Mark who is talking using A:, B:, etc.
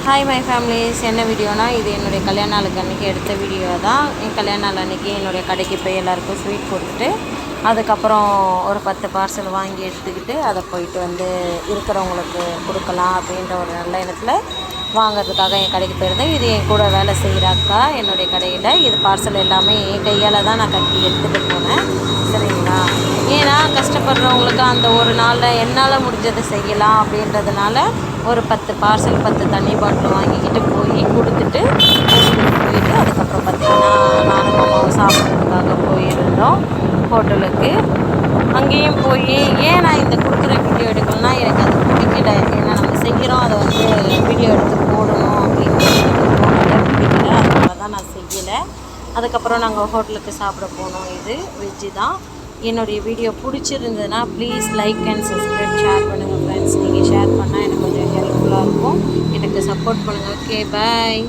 A: Hi my families. என்ன வீடியோனா, இது என்னுடைய கல்யாண நாளுக்கு அன்றைக்கி எடுத்த வீடியோ தான். என் கல்யாண நாள் அன்றைக்கி என்னுடைய கடைக்கு போய் எல்லாேருக்கும் ஸ்வீட் கொடுத்துட்டு அதுக்கப்புறம் ஒரு 10 பார்சல் வாங்கி எடுத்துக்கிட்டு அதை போயிட்டு இருக்கிறவங்களுக்கு கொடுக்கலாம் அப்படின்ற ஒரு நல்ல எண்ணத்தில் வாங்கிறதுக்காக என் கடைக்கு போயிருந்தேன். இது என் கூட வேலை செய்கிறாக்கா என்னுடைய கடையில். இது பார்சல் எல்லாமே என் கையால் தான் நான் கட்டி எடுத்துகிட்டு போனேன். சரிங்களா? ஏன்னா கஷ்டப்படுறவங்களுக்கு அந்த ஒரு நாளில் என்னால் முடிஞ்சதை செய்யலாம் அப்படின்றதுனால ஒரு 10 பார்சல் 10 தண்ணி பாட்டில் வாங்கிக்கிட்டு போய் கொடுத்துட்டு போயிட்டு அதுக்கப்புறம் பார்த்திங்கன்னா நானும் மாமாவும் சாப்பிட்றதுக்காக போயிருந்தோம் ஹோட்டலுக்கு. அங்கேயும் போய் ஏன் நான் இந்த கொடுக்குற வீடியோ எடுக்கணும்னா, எனக்கு அது பிடிக்கல. ஏன்னா நம்ம செய்கிறோம், அதை வீடியோ எடுத்து போடணும் அப்படின்னு பிடிக்கல. அதனால தான் நான் செய்யலை. அதுக்கப்புறம் நாங்கள் ஹோட்டலுக்கு சாப்பிட போனோம். இது வெஜ்ஜு தான். என்னுடைய வீடியோ பிடிச்சிருந்ததுன்னா please like and subscribe, share பண்ணுங்கள் ஃப்ரெண்ட்ஸ். நீங்கள் ஷேர் பண்ணால் எனக்கு கொஞ்சம் ஹெல்ப்ஃபுல்லாக இருக்கும். எனக்கு சப்போர்ட் பண்ணுங்கள். ஓகே, பாய்.